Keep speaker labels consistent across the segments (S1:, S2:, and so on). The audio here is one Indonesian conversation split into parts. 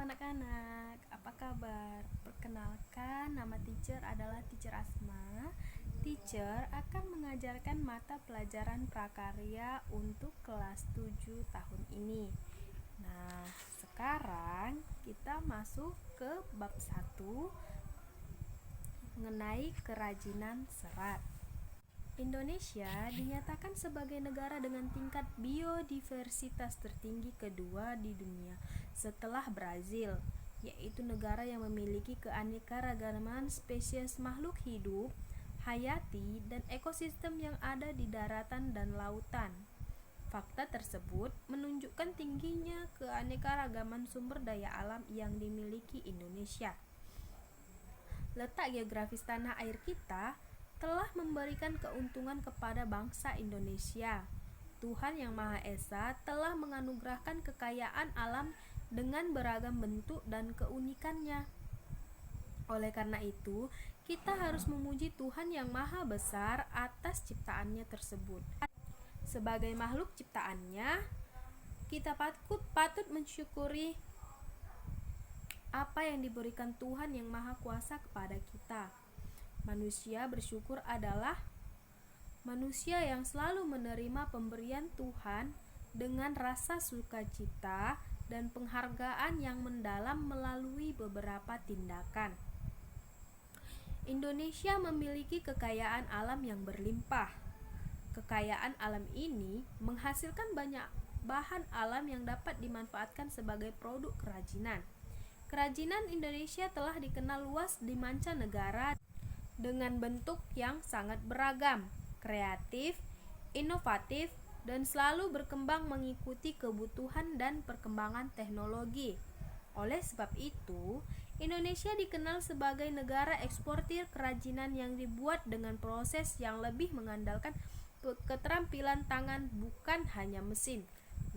S1: anak-anak, apa kabar? Perkenalkan, nama teacher adalah Teacher Asma. Teacher akan mengajarkan mata pelajaran prakarya untuk kelas 7 tahun ini. Nah, sekarang kita masuk ke bab 1 mengenai kerajinan serat. Indonesia dinyatakan sebagai negara dengan tingkat biodiversitas tertinggi kedua di dunia setelah Brazil, yaitu negara yang memiliki keanekaragaman spesies makhluk hidup, hayati, dan ekosistem yang ada di daratan dan lautan. Fakta tersebut menunjukkan tingginya keanekaragaman sumber daya alam yang dimiliki Indonesia. Letak geografis tanah air kita telah memberikan keuntungan kepada bangsa Indonesia. Tuhan Yang Maha Esa telah menganugerahkan kekayaan alam dengan beragam bentuk dan keunikannya. Oleh karena itu, kita harus memuji Tuhan Yang Maha Besar atas ciptaannya tersebut. Sebagai makhluk ciptaannya, kita patut mensyukuri apa yang diberikan Tuhan Yang Maha Kuasa kepada kita. Manusia bersyukur adalah manusia yang selalu menerima pemberian Tuhan dengan rasa sukacita dan penghargaan yang mendalam melalui beberapa tindakan. Indonesia memiliki kekayaan alam yang berlimpah. Kekayaan alam ini menghasilkan banyak bahan alam yang dapat dimanfaatkan sebagai produk kerajinan. Kerajinan Indonesia telah dikenal luas di mancanegara dengan bentuk yang sangat beragam, kreatif, inovatif, dan selalu berkembang mengikuti kebutuhan dan perkembangan teknologi. Oleh sebab itu, Indonesia dikenal sebagai negara eksportir kerajinan yang dibuat dengan proses yang lebih mengandalkan keterampilan tangan, bukan hanya mesin.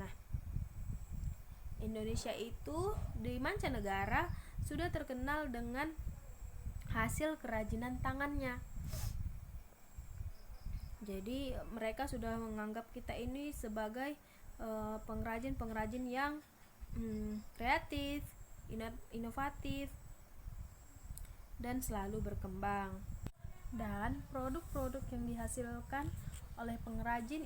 S1: Nah, Indonesia itu di mancanegara sudah terkenal dengan hasil kerajinan tangannya. Jadi mereka sudah menganggap kita ini sebagai pengrajin-pengrajin yang kreatif, inovatif, dan selalu berkembang. Dan produk-produk yang dihasilkan oleh pengrajin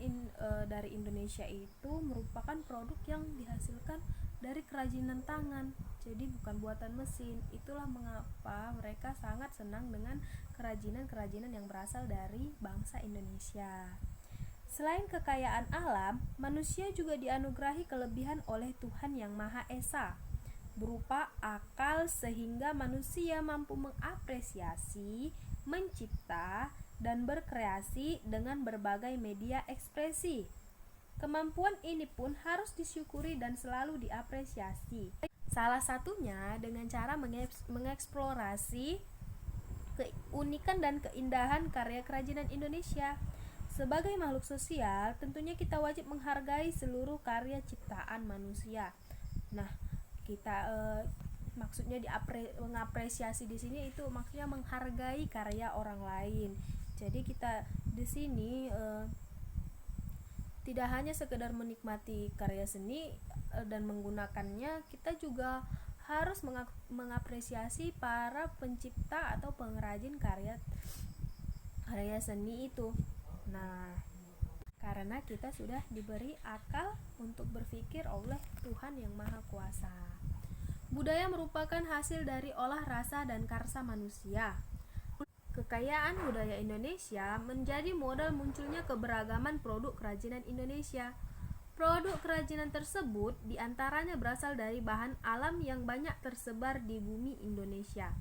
S1: dari Indonesia itu merupakan produk yang dihasilkan dari kerajinan tangan, jadi bukan buatan mesin. Itulah mengapa mereka sangat senang dengan kerajinan-kerajinan yang berasal dari bangsa Indonesia. Selain kekayaan alam, manusia juga dianugerahi kelebihan oleh Tuhan Yang Maha Esa, berupa akal sehingga manusia mampu mengapresiasi, mencipta, dan berkreasi dengan berbagai media ekspresi. Kemampuan ini pun harus disyukuri dan selalu diapresiasi. Salah satunya dengan cara mengeksplorasi keunikan dan keindahan karya kerajinan Indonesia. Sebagai makhluk sosial, tentunya kita wajib menghargai seluruh karya ciptaan manusia. Nah, kita maksudnya mengapresiasi di sini itu maksudnya menghargai karya orang lain. Jadi kita di sini tidak hanya sekedar menikmati karya seni dan menggunakannya, kita juga harus mengapresiasi para pencipta atau pengrajin karya seni itu. Nah, karena kita sudah diberi akal untuk berpikir oleh Tuhan Yang Maha Kuasa. Budaya merupakan hasil dari olah rasa dan karsa manusia. Kekayaan budaya Indonesia menjadi modal munculnya keberagaman produk kerajinan Indonesia. Produk kerajinan tersebut diantaranya berasal dari bahan alam yang banyak tersebar di bumi Indonesia.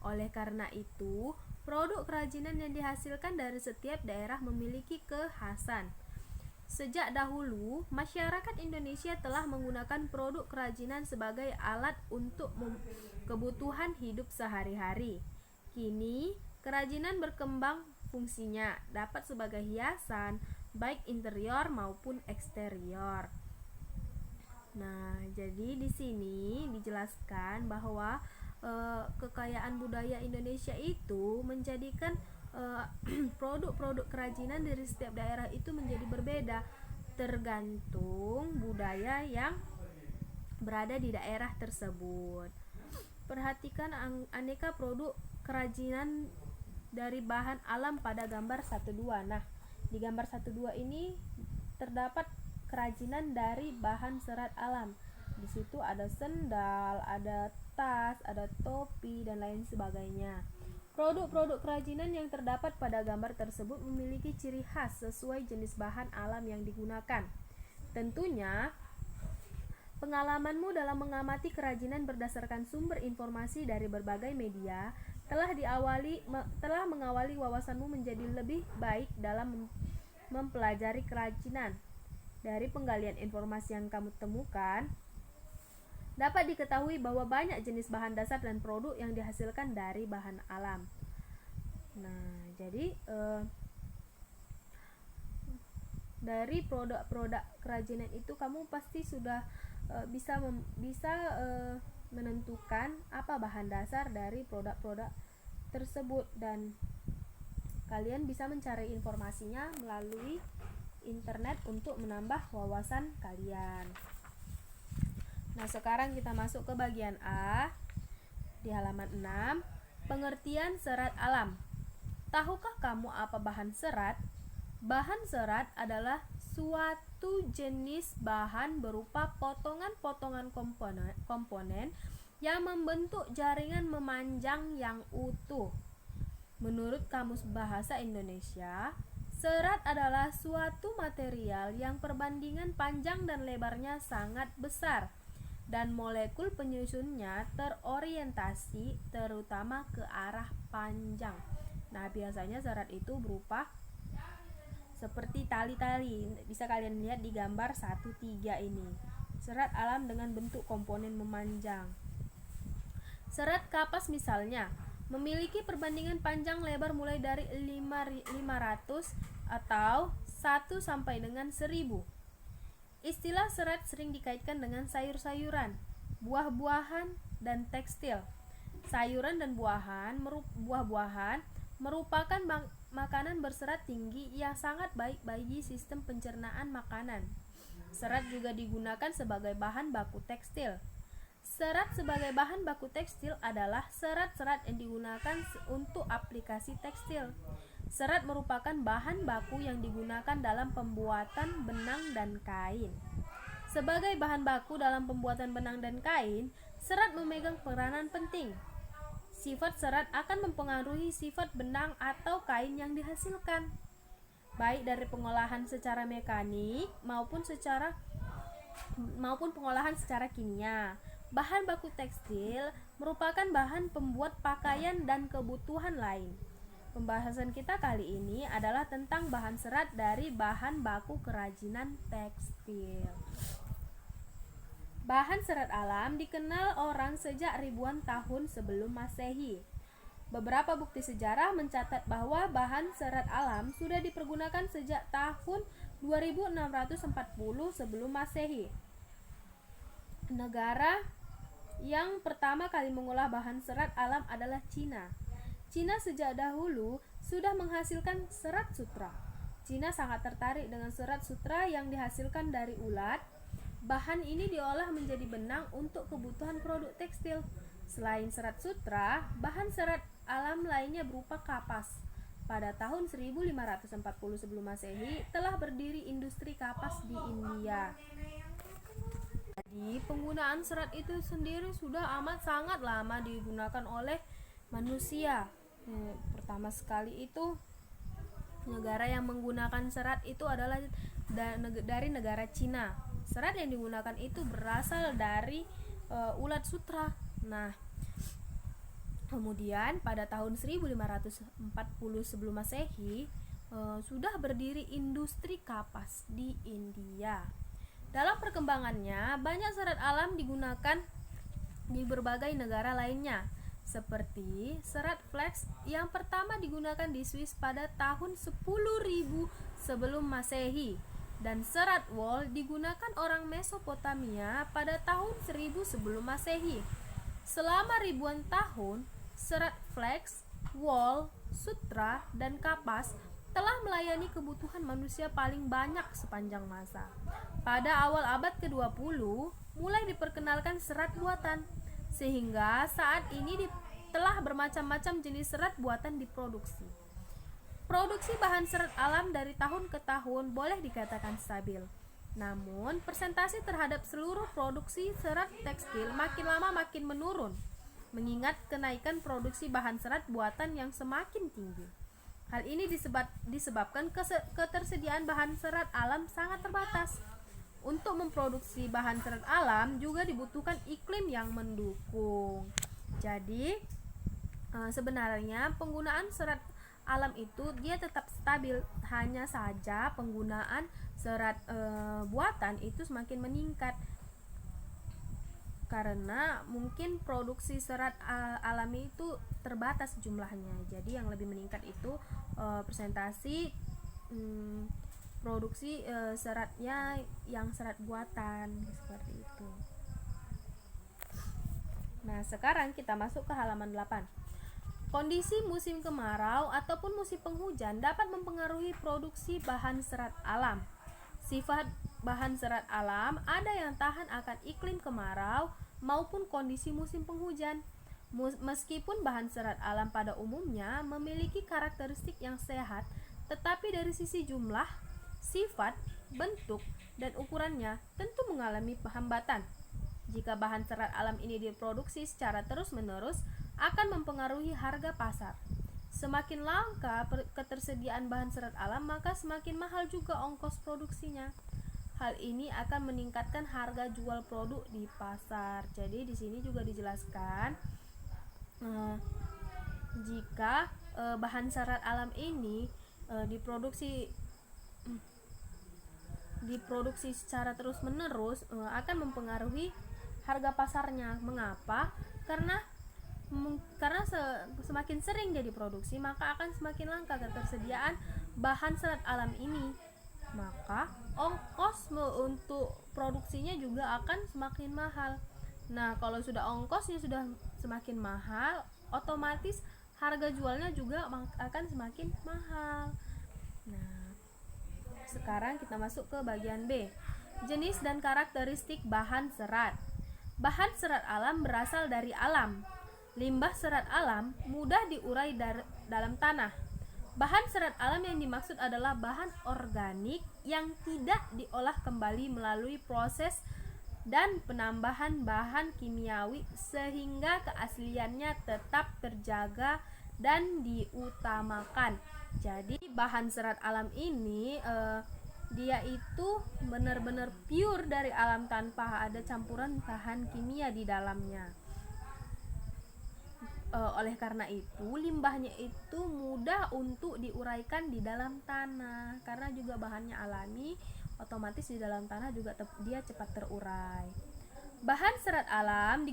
S1: Oleh karena itu, produk kerajinan yang dihasilkan dari setiap daerah memiliki kekhasan. Sejak dahulu, masyarakat Indonesia telah menggunakan produk kerajinan sebagai alat untuk kebutuhan hidup sehari-hari. Kini, kerajinan berkembang fungsinya, dapat sebagai hiasan, baik interior maupun eksterior. Nah, jadi di sini dijelaskan bahwa kekayaan budaya Indonesia itu menjadikan produk-produk kerajinan dari setiap daerah itu menjadi berbeda, tergantung budaya yang berada di daerah tersebut. Perhatikan aneka produk kerajinan dari bahan alam pada gambar 1.2. Nah, di gambar 1.2 ini terdapat kerajinan dari bahan serat alam. Di situ ada sendal, ada tas, ada topi, dan lain sebagainya. Produk-produk kerajinan yang terdapat pada gambar tersebut memiliki ciri khas sesuai jenis bahan alam yang digunakan. Tentunya, pengalamanmu dalam mengamati kerajinan berdasarkan sumber informasi dari berbagai media telah mengawali wawasanmu menjadi lebih baik dalam mempelajari kerajinan. Dari penggalian informasi yang kamu temukan, dapat diketahui bahwa banyak jenis bahan dasar dan produk yang dihasilkan dari bahan alam. Nah, jadi dari produk-produk kerajinan itu kamu pasti sudah bisa menentukan apa bahan dasar dari produk-produk tersebut, dan kalian bisa mencari informasinya melalui internet untuk menambah wawasan kalian. Nah, sekarang kita masuk ke bagian A di halaman 6, pengertian serat alam. Tahukah kamu apa bahan serat? Bahan serat adalah suatu jenis bahan berupa potongan-potongan komponen yang membentuk jaringan memanjang yang utuh. Menurut Kamus Bahasa Indonesia, serat adalah suatu material yang perbandingan panjang dan lebarnya sangat besar, dan molekul penyusunnya terorientasi terutama ke arah panjang. Nah, biasanya serat itu berupa seperti tali-tali. Bisa kalian lihat di gambar 1.3 ini. Serat alam dengan bentuk komponen memanjang. Serat kapas misalnya memiliki perbandingan panjang lebar mulai dari 500 atau 1 sampai dengan 1000. Istilah serat sering dikaitkan dengan sayur-sayuran, buah-buahan, dan tekstil. Sayuran dan buah-buahan merupakan makanan berserat tinggi yang sangat baik bagi sistem pencernaan makanan. Serat juga digunakan sebagai bahan baku tekstil. Serat sebagai bahan baku tekstil adalah serat-serat yang digunakan untuk aplikasi tekstil. Serat merupakan bahan baku yang digunakan dalam pembuatan benang dan kain. Sebagai bahan baku dalam pembuatan benang dan kain, serat memegang peranan penting. Sifat serat akan mempengaruhi sifat benang atau kain yang dihasilkan, baik dari pengolahan secara mekanik maupun pengolahan secara kimia. Bahan baku tekstil merupakan bahan pembuat pakaian dan kebutuhan lain. Pembahasan kita kali ini adalah tentang bahan serat dari bahan baku kerajinan tekstil. Bahan serat alam dikenal orang sejak ribuan tahun sebelum Masehi. Beberapa bukti sejarah mencatat bahwa bahan serat alam sudah dipergunakan sejak tahun 2640 sebelum Masehi. Negara yang pertama kali mengolah bahan serat alam adalah Cina. Cina sejak dahulu sudah menghasilkan serat sutra. Cina sangat tertarik dengan serat sutra yang dihasilkan dari ulat. Bahan ini diolah menjadi benang untuk kebutuhan produk tekstil. Selain serat sutra, bahan serat alam lainnya berupa kapas. Pada tahun 1540 sebelum Masehi telah berdiri industri kapas di India. Jadi, penggunaan serat itu sendiri sudah amat sangat lama digunakan oleh manusia. Pertama sekali itu negara yang menggunakan serat itu adalah dari negara Cina. Serat yang digunakan itu berasal dari ulat sutra. Nah, kemudian pada tahun 1540 sebelum Masehi sudah berdiri industri kapas di India. Dalam perkembangannya, banyak serat alam digunakan di berbagai negara lainnya, seperti serat flax yang pertama digunakan di Swiss pada tahun 10.000 sebelum Masehi, dan serat wol digunakan orang Mesopotamia pada tahun 1000 sebelum Masehi. Selama ribuan tahun, serat flax, wol, sutra, dan kapas telah melayani kebutuhan manusia paling banyak sepanjang masa. Pada awal abad ke-20, mulai diperkenalkan serat buatan, sehingga saat ini telah bermacam-macam jenis serat buatan diproduksi. Produksi bahan serat alam dari tahun ke tahun boleh dikatakan stabil. Namun, persentase terhadap seluruh produksi serat tekstil makin lama makin menurun, mengingat kenaikan produksi bahan serat buatan yang semakin tinggi. Hal ini disebabkan ketersediaan bahan serat alam sangat terbatas. Untuk memproduksi bahan serat alam juga dibutuhkan iklim yang mendukung. Jadi, sebenarnya penggunaan serat alam itu dia tetap stabil, hanya saja penggunaan serat buatan itu semakin meningkat karena mungkin produksi serat alami itu terbatas jumlahnya. Jadi yang lebih meningkat itu presentasi produksi seratnya yang serat buatan seperti itu. Nah, sekarang kita masuk ke halaman 8. Kondisi musim kemarau ataupun musim penghujan dapat mempengaruhi produksi bahan serat alam. Sifat bahan serat alam ada yang tahan akan iklim kemarau maupun kondisi musim penghujan. Meskipun bahan serat alam pada umumnya memiliki karakteristik yang sehat, tetapi dari sisi jumlah, sifat, bentuk, dan ukurannya tentu mengalami hambatan. Jika bahan serat alam ini diproduksi secara terus-menerus, akan mempengaruhi harga pasar. Semakin langka ketersediaan bahan serat alam, maka semakin mahal juga ongkos produksinya. Hal ini akan meningkatkan harga jual produk di pasar. Jadi di sini juga dijelaskan jika bahan serat alam ini diproduksi secara terus-menerus akan mempengaruhi harga pasarnya. Mengapa? Karena semakin sering dia diproduksi, maka akan semakin langka ketersediaan bahan serat alam ini. Maka ongkos untuk produksinya juga akan semakin mahal. Nah, kalau sudah ongkosnya sudah semakin mahal, otomatis harga jualnya juga akan semakin mahal. Nah, sekarang kita masuk ke bagian B. Jenis dan karakteristik bahan serat. Bahan serat alam berasal dari alam. Limbah serat alam mudah diurai dalam tanah. Bahan serat alam yang dimaksud adalah bahan organik yang tidak diolah kembali melalui proses dan penambahan bahan kimiawi sehingga keasliannya tetap terjaga dan diutamakan. Jadi bahan serat alam ini dia itu benar-benar pure dari alam tanpa ada campuran bahan kimia di dalamnya. Oleh karena itu limbahnya itu mudah untuk diuraikan di dalam tanah, karena juga bahannya alami, otomatis di dalam tanah juga dia cepat terurai. Bahan serat alam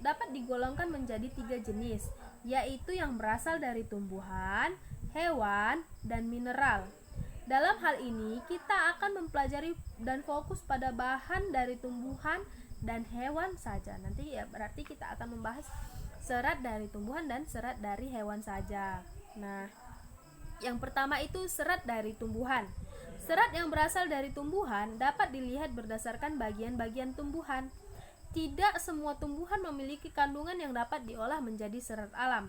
S1: dapat digolongkan menjadi 3 jenis, yaitu yang berasal dari tumbuhan, hewan, dan mineral. Dalam hal ini kita akan mempelajari dan fokus pada bahan dari tumbuhan dan hewan saja. Nanti ya berarti kita akan membahas serat dari tumbuhan dan serat dari hewan saja. Nah, yang pertama itu serat dari tumbuhan. Serat yang berasal dari tumbuhan dapat dilihat berdasarkan bagian-bagian tumbuhan. Tidak semua tumbuhan memiliki kandungan yang dapat diolah menjadi serat alam.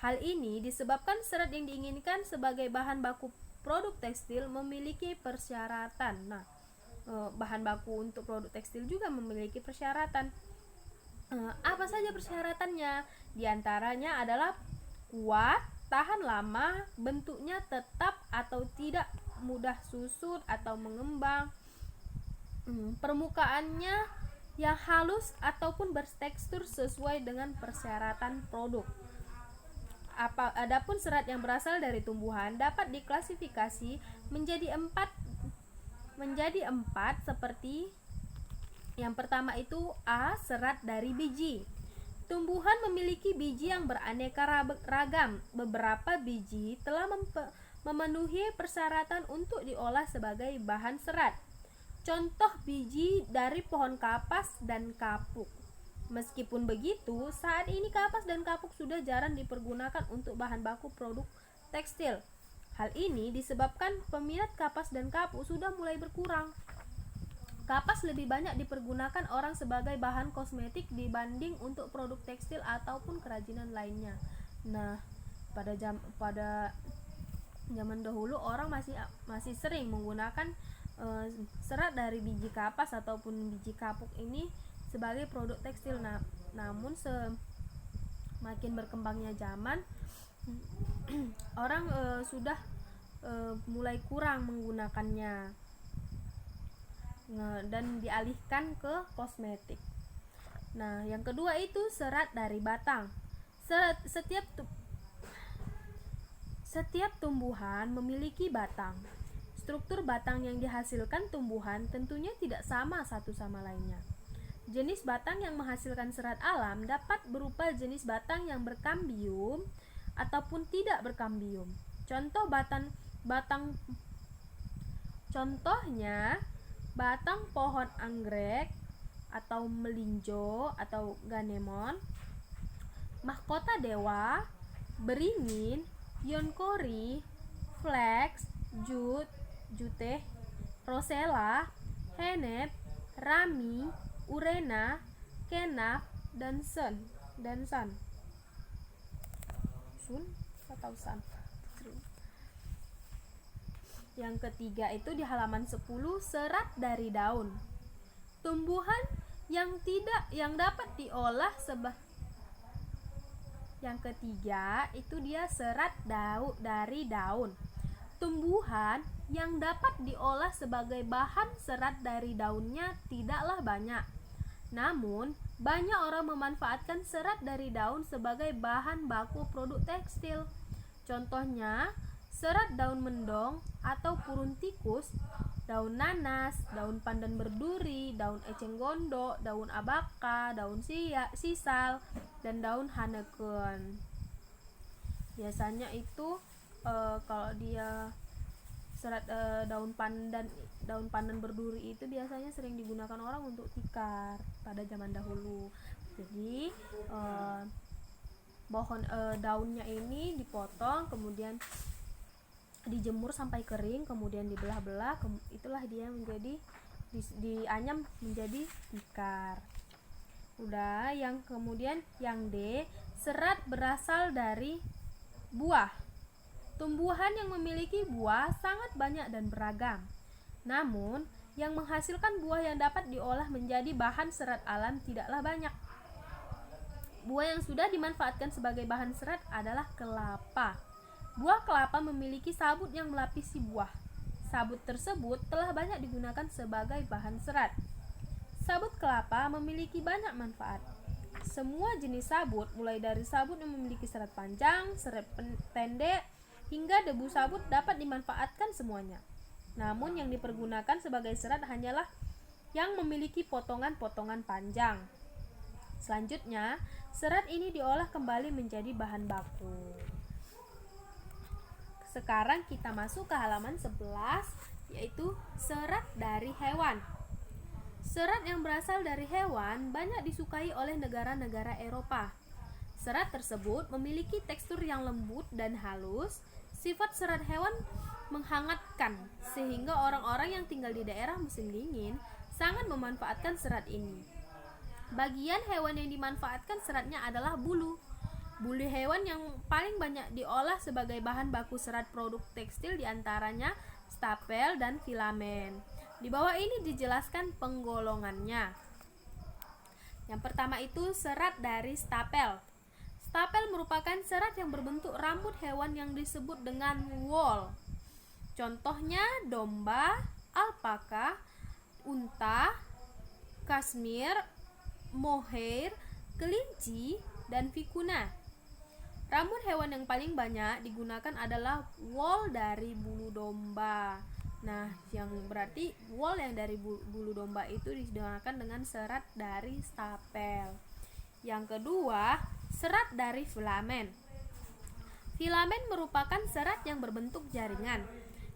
S1: Hal ini disebabkan serat yang diinginkan sebagai bahan baku produk tekstil memiliki persyaratan. Nah, bahan baku untuk produk tekstil juga memiliki persyaratan. Apa saja persyaratannya? Di antaranya adalah kuat, tahan lama, bentuknya tetap atau tidak mudah susut atau mengembang, permukaannya yang halus ataupun bertekstur sesuai dengan persyaratan produk. Adapun serat yang berasal dari tumbuhan dapat diklasifikasi menjadi empat seperti yang pertama itu A. Serat dari biji. Tumbuhan memiliki biji yang beraneka ragam. Beberapa biji telah memenuhi persyaratan untuk diolah sebagai bahan serat. Contoh biji dari pohon kapas dan kapuk. Meskipun begitu, saat ini kapas dan kapuk sudah jarang dipergunakan untuk bahan baku produk tekstil. Hal ini disebabkan peminat kapas dan kapuk sudah mulai berkurang. Kapas lebih banyak dipergunakan orang sebagai bahan kosmetik dibanding untuk produk tekstil ataupun kerajinan lainnya. Nah, pada zaman dahulu orang masih sering menggunakan serat dari biji kapas ataupun biji kapuk ini sebagai produk tekstil. Namun semakin berkembangnya zaman, orang sudah mulai kurang menggunakannya dan dialihkan ke kosmetik. Nah, yang kedua itu serat dari batang. Setiap tumbuhan memiliki batang. Struktur batang yang dihasilkan tumbuhan tentunya tidak sama satu sama lainnya. Jenis batang yang menghasilkan serat alam dapat berupa jenis batang yang berkambium ataupun tidak berkambium. Contohnya batang pohon anggrek atau melinjo atau ganemon, mahkota dewa, beringin, yonkori, flax, jute, rosella, hennep, rami, urena, kenaf, dan sun atau sun. Yang ketiga itu di halaman 10, serat dari daun. Tumbuhan yang dapat diolah Yang ketiga itu dia serat dari daun. Tumbuhan yang dapat diolah sebagai bahan serat dari daunnya tidaklah banyak. Namun, banyak orang memanfaatkan serat dari daun sebagai bahan baku produk tekstil. Contohnya, serat daun mendong atau purun tikus, daun nanas, daun pandan berduri, daun eceng gondok, daun abaka, daun sisal, dan daun haneken. Biasanya itu kalau dia serat daun pandan berduri itu biasanya sering digunakan orang untuk tikar pada zaman dahulu. Jadi daunnya ini dipotong, kemudian dijemur sampai kering, kemudian dibelah-belah, itulah dia menjadi dianyam menjadi tikar. Udah, yang D, serat berasal dari buah. Tumbuhan yang memiliki buah sangat banyak dan beragam. Namun, yang menghasilkan buah yang dapat diolah menjadi bahan serat alam tidaklah banyak. Buah yang sudah dimanfaatkan sebagai bahan serat adalah kelapa. Buah kelapa memiliki sabut yang melapisi buah. Sabut tersebut telah banyak digunakan sebagai bahan serat. Sabut kelapa memiliki banyak manfaat. Semua jenis sabut, mulai dari sabut yang memiliki serat panjang, serat pendek, hingga debu sabut dapat dimanfaatkan semuanya. Namun yang dipergunakan sebagai serat hanyalah yang memiliki potongan-potongan panjang. Selanjutnya, serat ini diolah kembali menjadi bahan baku. Sekarang kita masuk ke halaman 11, yaitu serat dari hewan. Serat yang berasal dari hewan banyak disukai oleh negara-negara Eropa. Serat tersebut memiliki tekstur yang lembut dan halus. Sifat serat hewan menghangatkan, sehingga orang-orang yang tinggal di daerah musim dingin sangat memanfaatkan serat ini. Bagian hewan yang dimanfaatkan seratnya adalah bulu. Bulu hewan yang paling banyak diolah sebagai bahan baku serat produk tekstil diantaranya stapel dan filamen. Di bawah ini dijelaskan penggolongannya. Yang pertama itu serat dari stapel. Stapel merupakan serat yang berbentuk rambut hewan yang disebut dengan wool. Contohnya domba, alpaka, unta, kasmir, mohair, kelinci, dan vicuna. Rambut hewan yang paling banyak digunakan adalah wool dari bulu domba. Nah, yang berarti wool yang dari bulu domba itu digunakan dengan serat dari stapel. Yang kedua, serat dari filamen. Filamen merupakan serat yang berbentuk jaringan.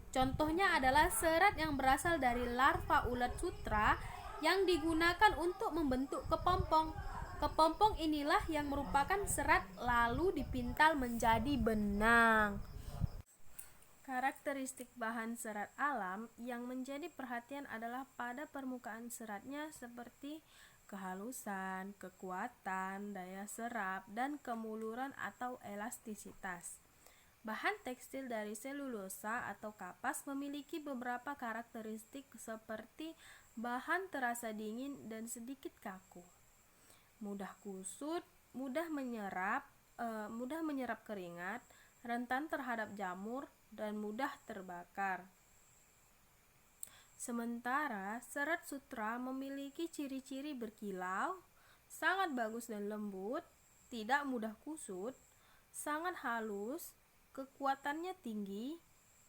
S1: Contohnya adalah serat yang berasal dari larva ulat sutra yang digunakan untuk membentuk kepompong. Kepompong inilah yang merupakan serat lalu dipintal menjadi benang. Karakteristik bahan serat alam yang menjadi perhatian adalah pada permukaan seratnya seperti kehalusan, kekuatan, daya serap, dan kemuluran atau elastisitas. Bahan tekstil dari selulosa atau kapas memiliki beberapa karakteristik seperti bahan terasa dingin dan sedikit kaku, mudah kusut, mudah menyerap keringat, rentan terhadap jamur, dan mudah terbakar. Sementara serat sutra memiliki ciri-ciri berkilau, sangat bagus dan lembut, tidak mudah kusut, sangat halus, kekuatannya tinggi,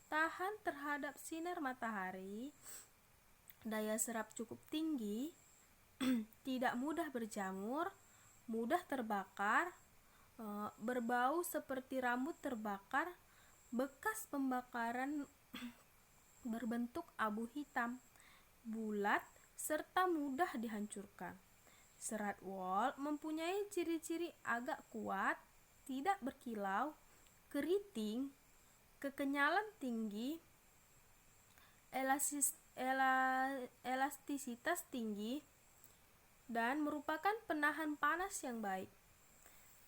S1: tahan terhadap sinar matahari, daya serap cukup tinggi, tidak mudah berjamur, mudah terbakar, berbau seperti rambut terbakar, bekas pembakaran berbentuk abu hitam, bulat, serta mudah dihancurkan. Serat wol mempunyai ciri-ciri agak kuat, tidak berkilau, keriting, kekenyalan tinggi, elastisitas tinggi, dan merupakan penahan panas yang baik,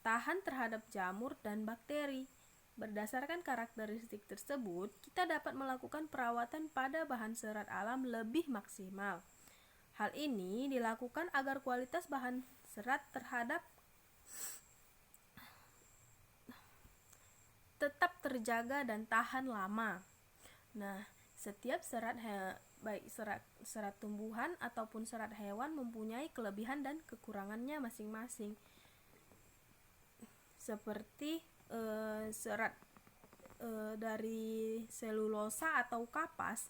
S1: tahan terhadap jamur dan bakteri. Berdasarkan karakteristik tersebut, kita dapat melakukan perawatan pada bahan serat alam lebih maksimal. Hal ini dilakukan agar kualitas bahan serat tetap terjaga dan tahan lama. Nah, setiap baik serat tumbuhan ataupun serat hewan mempunyai kelebihan dan kekurangannya masing-masing. Seperti serat dari selulosa atau kapas,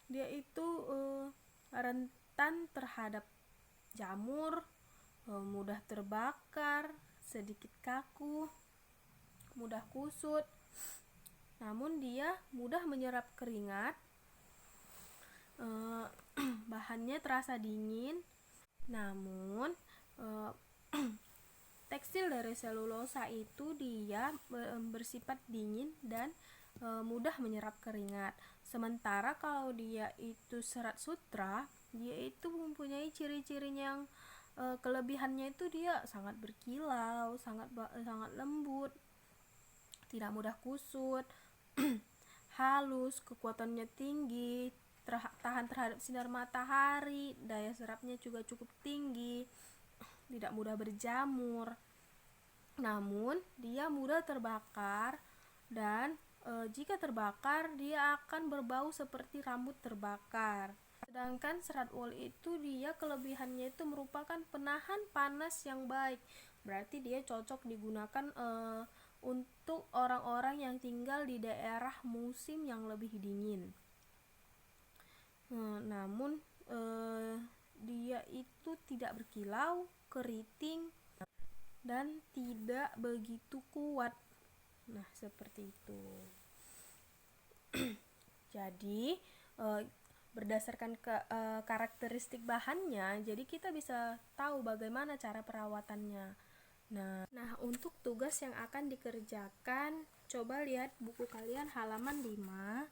S1: dia itu rentan terhadap jamur, mudah terbakar, sedikit kaku, mudah kusut, namun dia mudah menyerap keringat, bahannya terasa dingin. Namun tekstil dari selulosa itu dia bersifat dingin dan mudah menyerap keringat. Sementara kalau dia itu serat sutra, dia itu mempunyai ciri-ciri yang kelebihannya itu dia sangat berkilau, sangat lembut, tidak mudah kusut, halus, kekuatannya tinggi, tahan terhadap sinar matahari, daya serapnya juga cukup tinggi, tidak mudah berjamur, namun dia mudah terbakar dan jika terbakar dia akan berbau seperti rambut terbakar. Sedangkan serat wol itu dia kelebihannya itu merupakan penahan panas yang baik, berarti dia cocok digunakan untuk orang-orang yang tinggal di daerah musim yang lebih dingin. Namun dia itu tidak berkilau, keriting, dan tidak begitu kuat. Nah, seperti itu. Jadi berdasarkan karakteristik bahannya, jadi kita bisa tahu bagaimana cara perawatannya. Nah, untuk tugas yang akan dikerjakan, coba lihat buku kalian halaman 5.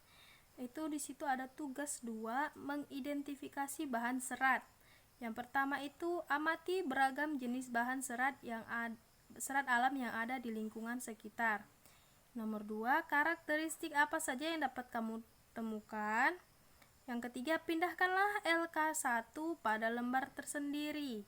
S1: Itu di situ ada tugas 2, mengidentifikasi bahan serat. Yang pertama itu amati beragam jenis bahan serat alam yang ada di lingkungan sekitar. Nomor 2, karakteristik apa saja yang dapat kamu temukan. Yang ketiga, pindahkanlah LK1 pada lembar tersendiri.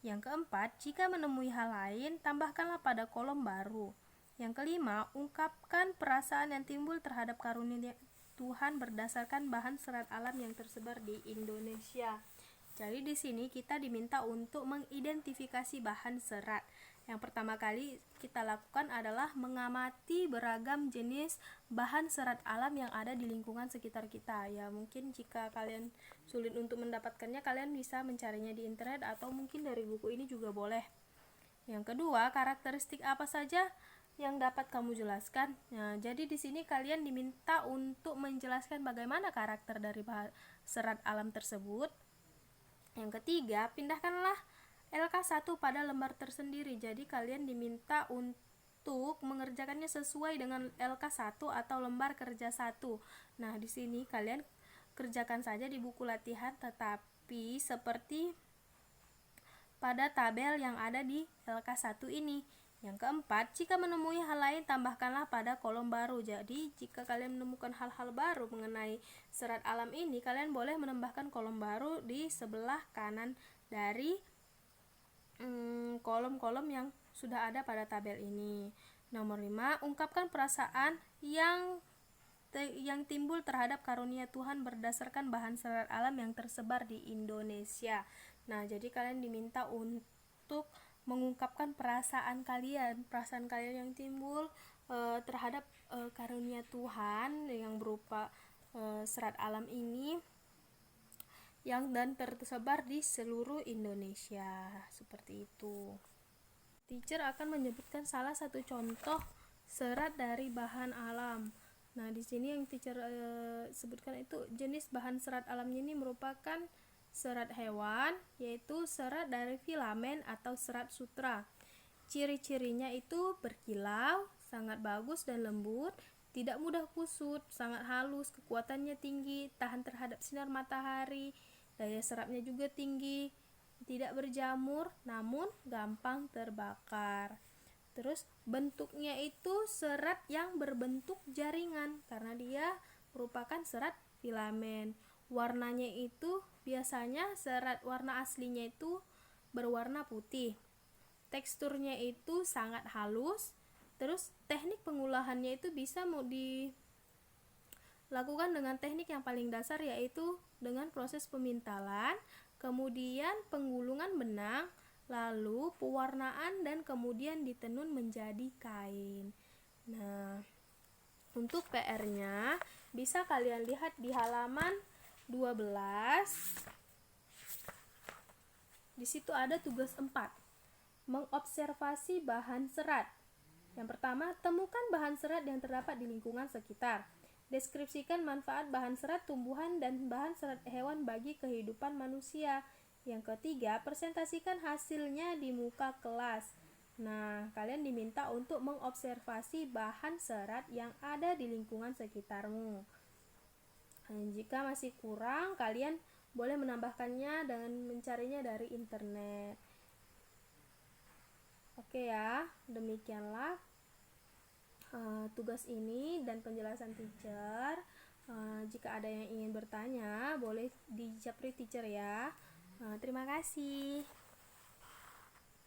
S1: Yang keempat, jika menemui hal lain, tambahkanlah pada kolom baru. Yang kelima, ungkapkan perasaan yang timbul terhadap karunia Tuhan berdasarkan bahan serat alam yang tersebar di Indonesia. Jadi di sini kita diminta untuk mengidentifikasi bahan serat. Yang pertama kali kita lakukan adalah mengamati beragam jenis bahan serat alam yang ada di lingkungan sekitar kita. Ya, mungkin jika kalian sulit untuk mendapatkannya, kalian bisa mencarinya di internet atau mungkin dari buku ini juga boleh. Yang kedua, karakteristik apa saja yang dapat kamu jelaskan. Nah, jadi di sini kalian diminta untuk menjelaskan bagaimana karakter dari bahan serat alam tersebut. Yang ketiga, pindahkanlah LK1 pada lembar tersendiri. Jadi kalian diminta untuk untuk mengerjakannya sesuai dengan LK1 atau lembar kerja 1. Nah, di sini kalian kerjakan saja di buku latihan, tetapi seperti pada tabel yang ada di LK1 ini. Yang keempat, jika menemui hal lain, tambahkanlah pada kolom baru. Jadi, jika kalian menemukan hal-hal baru mengenai serat alam ini, kalian boleh menambahkan kolom baru di sebelah kanan dari kolom-kolom yang sudah ada pada tabel ini. Nomor 5, ungkapkan perasaan yang timbul terhadap karunia Tuhan berdasarkan bahan serat alam yang tersebar di Indonesia. Nah, jadi kalian diminta untuk mengungkapkan perasaan kalian yang timbul terhadap karunia Tuhan yang berupa serat alam ini dan tersebar di seluruh Indonesia. Seperti itu. Teacher akan menyebutkan salah satu contoh serat dari bahan alam. Nah, di sini yang teacher sebutkan itu jenis bahan serat alamnya ini merupakan serat hewan, yaitu serat dari filamen atau serat sutra. Ciri-cirinya itu berkilau, sangat bagus dan lembut, tidak mudah kusut, sangat halus, kekuatannya tinggi, tahan terhadap sinar matahari, daya serapnya juga tinggi, tidak berjamur, namun gampang terbakar. Terus bentuknya itu serat yang berbentuk jaringan karena dia merupakan serat filamen. Warnanya itu biasanya serat warna aslinya itu berwarna putih. Teksturnya itu sangat halus. Terus teknik pengolahannya itu bisa dilakukan dengan teknik yang paling dasar, yaitu dengan proses pemintalan, kemudian penggulungan benang, lalu pewarnaan, dan kemudian ditenun menjadi kain. Nah, untuk PR-nya bisa kalian lihat di halaman 12. Di situ ada tugas 4. Mengobservasi bahan serat. Yang pertama, temukan bahan serat yang terdapat di lingkungan sekitar. Deskripsikan manfaat bahan serat tumbuhan dan bahan serat hewan bagi kehidupan manusia. Yang ketiga, presentasikan hasilnya di muka kelas. Nah, kalian diminta untuk mengobservasi bahan serat yang ada di lingkungan sekitarmu. Jika masih kurang, kalian boleh menambahkannya dengan mencarinya dari internet. Oke ya, demikianlah tugas ini dan penjelasan teacher. Jika ada yang ingin bertanya, boleh dijapri teacher ya. Terima kasih.